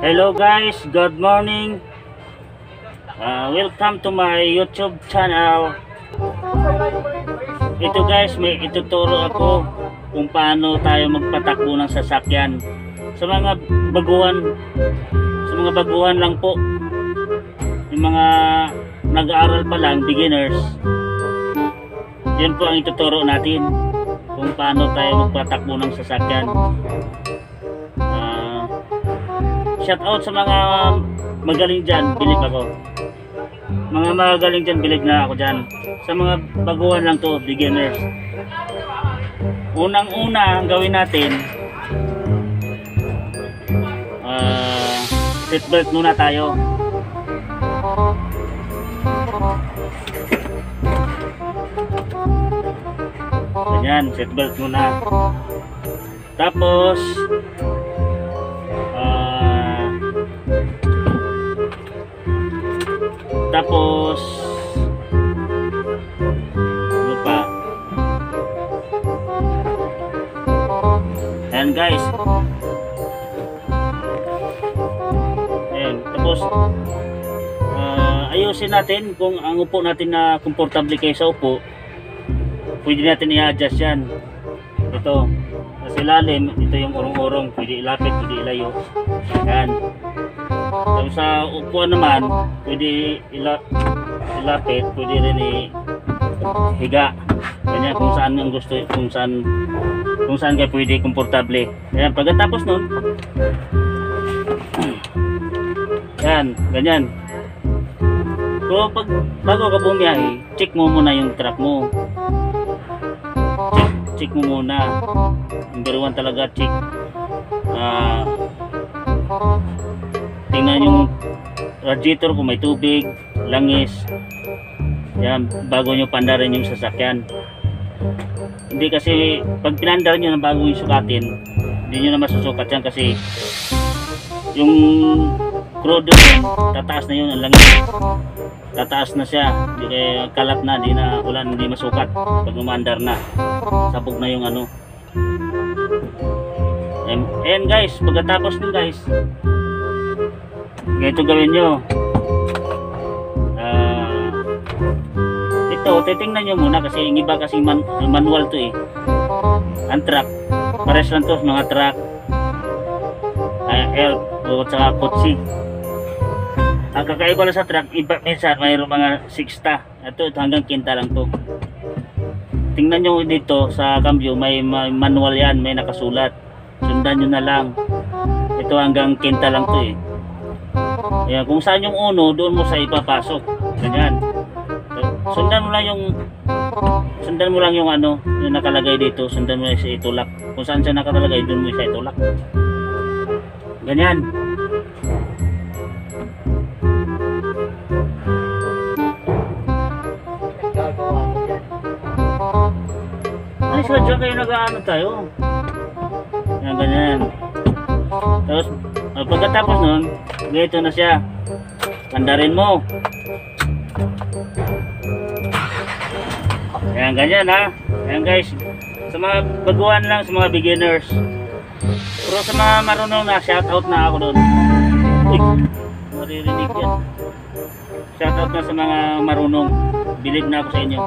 Hello guys, good morning. Welcome to my YouTube channel. Ito guys, may ituturo ako kung paano tayo magpatakbo ng sasakyan sa mga baguhan lang po, yung mga nag-aaral pa lang, beginners. Yan po ang ituturo natin kung paano tayo magpatakbo ng sasakyan. Shout out sa mga magaling dyan, bilib ako. Mga magaling dyan, bilib na ako dyan. Sa mga baguhan lang to, beginners. Unang-una ang gawin natin, seatbelt muna tayo. Ganyan, seatbelt muna. Tapos ano pa? Ayan guys. Ayan, tapos ayusin natin kung ang upo natin na komportable kayo sa upo. Pwede natin i-adjust yan. Ito, sa ilalim, ito yung urong-urong, pwede ilapit, pwede ilayo. Ayan. Tapos sa upuan naman, pwede ilapit, pwede rin higa. Ganyan, kung saan ang gusto, kung saan kayo pwede komportable. Ayan, pagkatapos nun, yan, ganyan. Pero bago ka bumiyahe, check mo muna yung truck mo. Check mo muna. Number 1 talaga, check. Tingnan yung radiator kung may tubig, langis. Yan, bago nyo pandarin yung sasakyan. Hindi kasi, pag pinandar nyo na bago yung sukatin, hindi nyo na masusukat yan kasi yung crudo, tataas na yun, ang langis. Tataas na siya, kalat na, hindi masukat pag umandar na. Sabog na yung ano. And guys, pagkatapos nyo guys, ganito gawin nyo. Ito, titingnan nyo muna kasi yung iba kasi manual to eh. Ang truck, pares lang to mga truck, elf o saka kotse. Ang kakaiba lang sa truck, iba minsan mayroong mga 6ta. Ito hanggang 5 lang to. Tingnan nyo dito sa cambio, may manual yan, may nakasulat. Sundan nyo na lang. Ito hanggang 5 lang to eh. Ayan, kung saan yung uno, doon mo sa ipapasok. Ganyan. Sundan mo lang yung ano, yung nakalagay dito, sundan mo lang sa itulak. Kung saan siya nakalagay, doon mo sa itulak. Ganyan. Ay, sadya kayo nag-ano tayo. Yan, ganyan. Tapos, pagkatapos nun, ganito na siya. Pandarin mo. Yan, ganyan ha. Yan guys. Sa mga baguhan lang, sa mga beginners. Pero sa mga marunong na, shoutout na ako doon. Uy, maririnig yan. Shoutout na sa mga marunong. Bilib na ako sa inyo.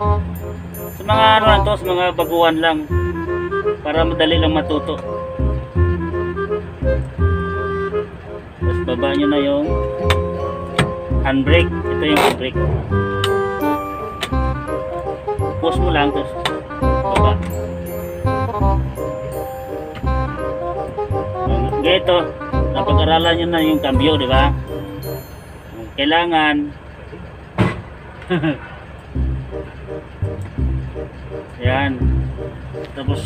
Sa mga ano lang to, sa mga baguhan lang. Para madali lang matuto. Tapos baba nyo na yung handbrake. Ito yung handbrake. Push mo lang, tapos baba. Ganito, napag-aralan nyo na yung cambio, di ba? Kailangan yan. Tapos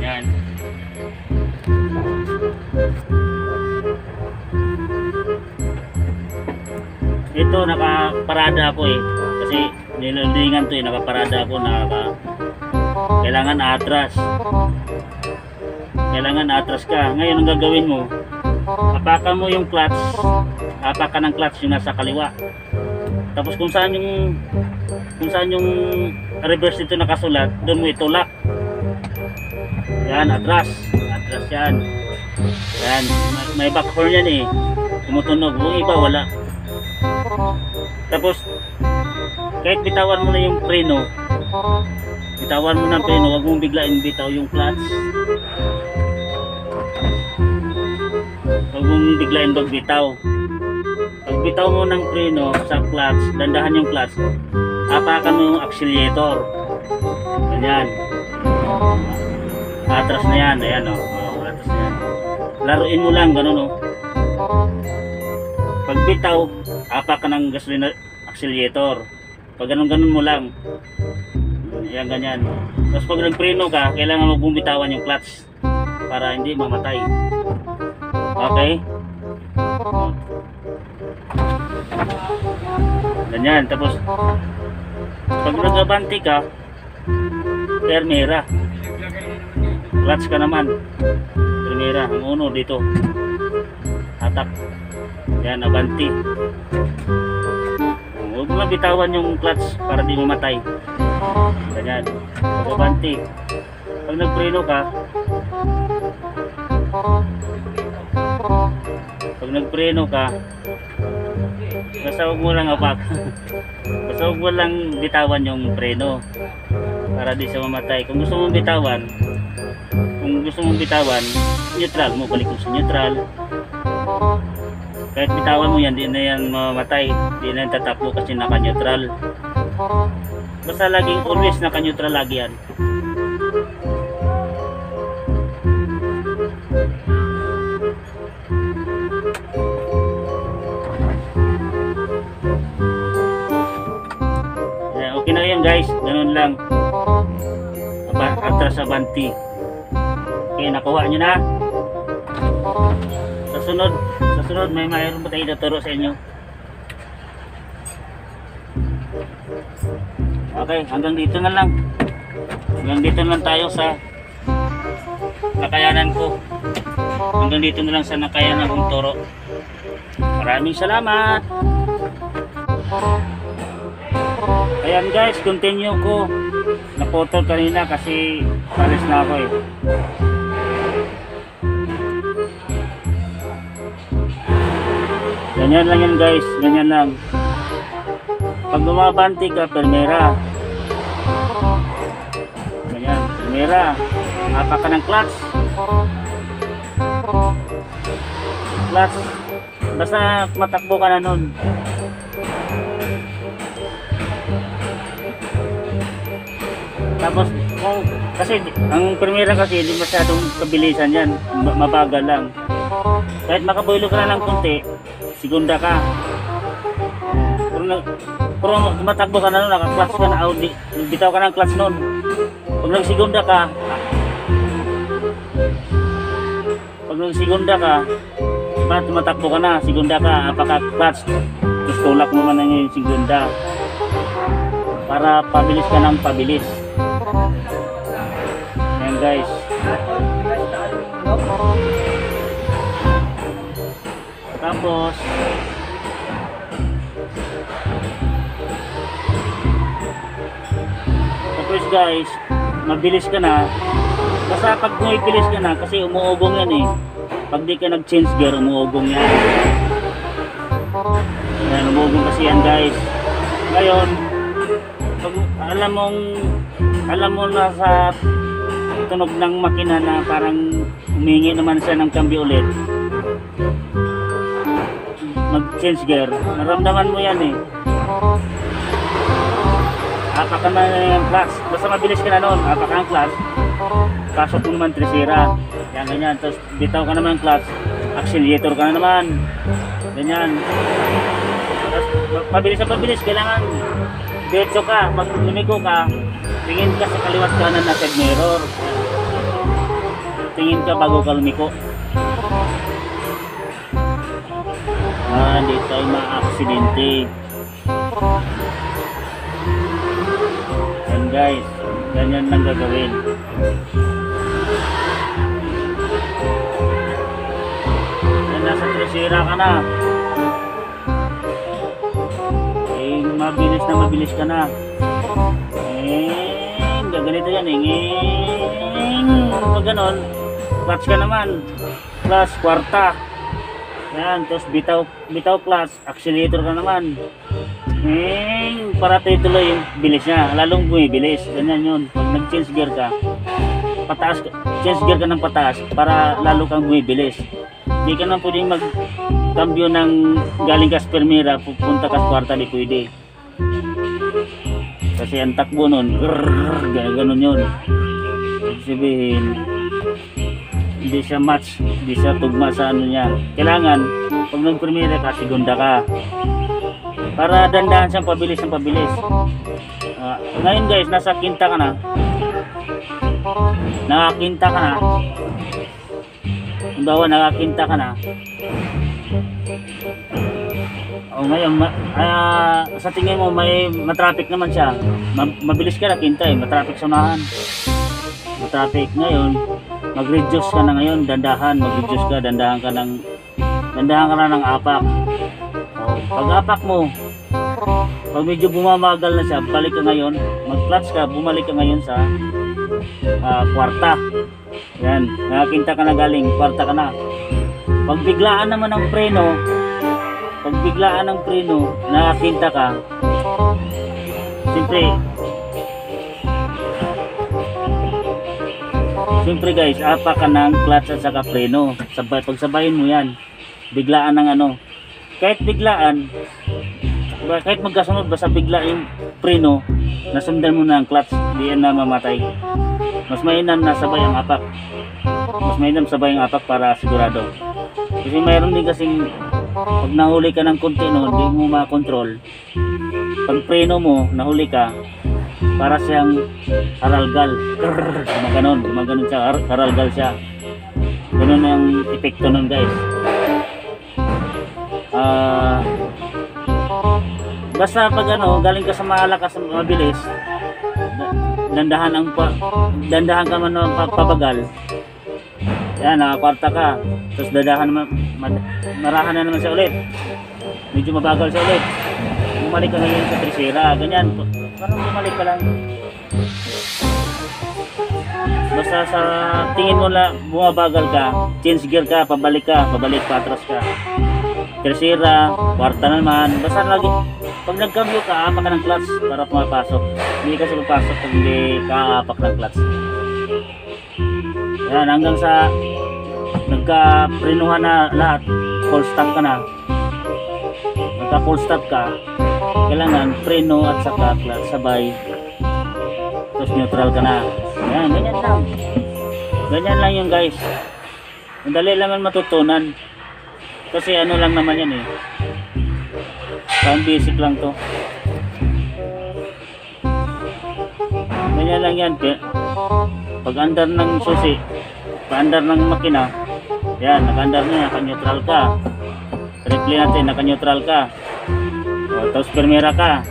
yan. Ito nakaparada ako eh. Kasi nilalingan to eh, nakaparada ako, kailangan atras. Kailangan atras ka. Ngayon ang gagawin mo, hapakan mo yung clutch, apakan ng clutch yung nasa kaliwa. Tapos kung saan yung reverse dito nakasulat, doon mo itulak. Yan, atras yan. Yan, may back horn yan eh, tumutunog. Yung iba wala. Tapos kahit bitawan mo na yung preno, huwag mong biglain bitaw yung clutch. Huwag mong biglain magbitaw. Pag bitaw mo ng preno sa clutch, dandahan yung clutch, apakan mo yung accelerator. Ganyan. Atras na yan. Ayan o. Atras na yan. Laruin mo lang. Ganun o. Pag bitaw, apakan ng gasolina accelerator. Pag ganun mo lang. Ayan, ganyan. Tapos pag nagpreno ka, kailangan mo bumitawan yung clutch para hindi mamatay. Okay? Ganyan. Tapos pag nag-abante ka, permera. Clutch ka naman. Permera. Ang uno dito. Hatak. Yan, abante. Huwag mo lang bitawan yung clutch para di mamatay. Ganyan. Pag-abante. Pag nagpreno ka, basta huwag mo lang apak. Basta huwag mo lang bitawan yung preno para di siya mamatay. Kung gusto mong bitawan, neutral mo, balik mo sa neutral. Kahit bitawan mo yan, di na yan mamatay, di na yan tatakbo kasi naka-neutral. Basta laging always naka-neutral lagi yan. Okay na yan guys, ganun lang. Atras abante. Okay, nakuha nyo na. Sa sunod may mayroon ba tayo naturo sa inyo? Okay, hanggang dito na lang. Hanggang dito na lang tayo sa nakayanan ko. Hanggang dito na lang sa nakayanan kong turo. Maraming salamat. Ayan guys, continue ko. Naputol kanina kasi alis na ako eh. Ganyan lang yan guys, ganyan lang. Pag bumabante ka, permera. Ganyan, permera. Apak ka ng clutch. Basta matakbo ka na nun. Tapos kasi ang primera kasi hindi masyadong kabilisan yan, mabagal lang. Kahit makabuelo ka na ng konti, segunda ka. Pero matakbo ka na nun, naka-clutch ka na, bitaw ka ng clutch nun. Pag nag-segunda ka, tumatakbo ka na, segunda ka, apaka-clutch, tapos tulak mo man yung segunda para pabilis ka ng pabilis. Ayan guys. Tapos guys, mabilis ka na. Basta pag bumibilis ka na, kasi umuugong yan eh. Pag di ka nag-change gear, umuugong yan. Ayan, umuugong kasi yan guys. Ngayon, pag alam mo na sa tunog ng makina na parang humingi naman siya ng cambio ulit, mag-change gear, naramdaman mo yan eh. Apak ka na yung clutch, basta mabilis ka na nun, apak ka ang clutch, pasok mo naman tresira, yan ganyan, tapos bitaw ka naman ang clutch, accelerator ka na naman, ganyan. Tapos mabilis, kailangan diretso ka, pag lumiko ka, tingin ka sa kaliwat kanan na side mirror, tingin ka bago ka lumiko. Hindi tayo ma-aksidente. Yan guys, ganyan lang gagawin. Yan, nasa tresira ka na. mabilis ka na. Ganito yan pag ganon, clutch ka naman, clutch, kwarta. Yan, tapos bitaw clutch, accelerator ka naman. Para tuloy yung bilis niya, lalong bumibilis. Ganyan yun. Pag nag-change gear ka, change gear ka ng pataas para lalo kang bumibilis. Hindi ka na pwedeng mag-cambio ng galing ka sa Primera pupunta ka sa kwarta, di pwede. Kasi ang takbo nun, gano'n yun. Ibig sabihin, hindi siya match, hindi siya tugma sa ano niya. Kailangan, pag nag-Primera ka, segunda ka. Para dandahan siyang pabilis ng pabilis. Ngayon guys, nasa quinta ka na. Nakakinta ka na. Halimbawa, nakakinta ka na. Ngayon, sa tingin mo may matraffic naman siya. Mabilis ka na, kinta matraffic sa unahan. Matraffic. Ngayon, mag-reduce ka na ngayon, dandahan. Mag-reduce ka, dandahan ka na ng apak. Pag apak mo, pag medyo bumamagal na siya, balik ka ngayon, mag-clutch ka, bumalik ka ngayon sa kwarta. Yan, nakakinta ka na galing, kwarta ka na. Pag biglaan naman ng preno, nakakinta ka, siyempre guys, apak ka ng clutch at saka preno. Pagsabayin mo yan, biglaan ng ano. Kahit biglaan, kahit magkasunod, basta bigla yung preno, nasundan mo na ang clutch, di yan na mamatay. Mas mainam na sabay ang apak. Mas mainam sabay ang apak para sigurado. Kasi mayroon din kasing pag nahuli ka ng konti no, hindi mo makontrol. Pag preno mo, nahuli ka, para siyang haralgal. Gumaganon siya, haralgal siya. Ganun ang epekto nun guys. Basta pag galing ka sa malakas, mabilis, dandahan ka man ng pabagal. Yan, nakakwarta ka. Tapos dadahan naman, marahan na naman siya ulit. Medyo mabagal siya ulit. Bumalik ka ngayon sa Primera. Ganyan, parang bumalik ka lang. Basta sa tingin mo na bumabagal ka, change gear ka, pabalik, patras ka. Primera, kwarta naman. Basta lagi, pag nagcambio ka, apak ka ng clutch para pumapasok. Hindi kasi pupasok pag hindi ka apak ng clutch. Yan, hanggang sa nagka-prenuhan na lahat, full stop ka na. Nagka-full stop ka, kailangan preno at saka clutch sabay. Tapos neutral ka na. Yan, ganyan lang. Ganyan lang yung guys. Madali lang matutunan. Kasi ano lang naman yan eh. Parang basic lang to. Ganyan lang yan. Pag under ng susi, pag under ng makina, yan, naka-under na, naka-neutral ka. Replay natin, naka-neutral ka. Tapos Primera ka.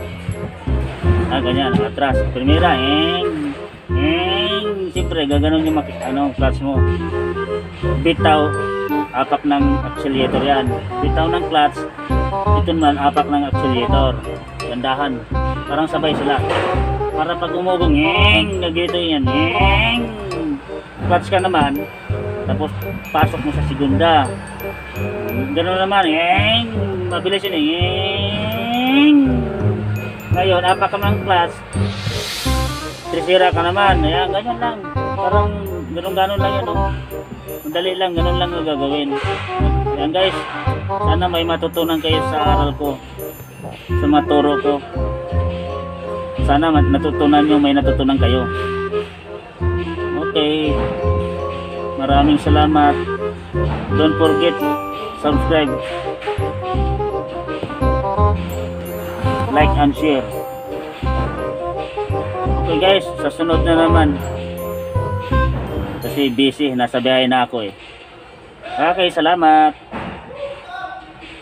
Ganyan, atras. Primera, siyempre, gaganon yung clutch mo. Bitaw, apak ng accelerator yan. Bitaw ng clutch, ito naman, apak ng accelerator. Gandahan. Parang sabay sila. Para pag umugong, nagdito yan, clutch ka naman, tapos pasok mo sa segunda. Ganoon naman, mabilis yun, ngayon, apak ka ng clutch, Primera ka naman, ayan, ganyan lang. Parang ganon lang yan, madali lang, ganon lang ang gagawin. Ayan guys, sana may matutunan kayo sa aral ko, sa maturo ko. Sana natutunan nyo, may natutunan kayo. Okay, maraming salamat. Don't forget subscribe, like and share. Okay guys, sa sunod na naman, kasi busy, nasa biyahe na ako eh. Okay, salamat.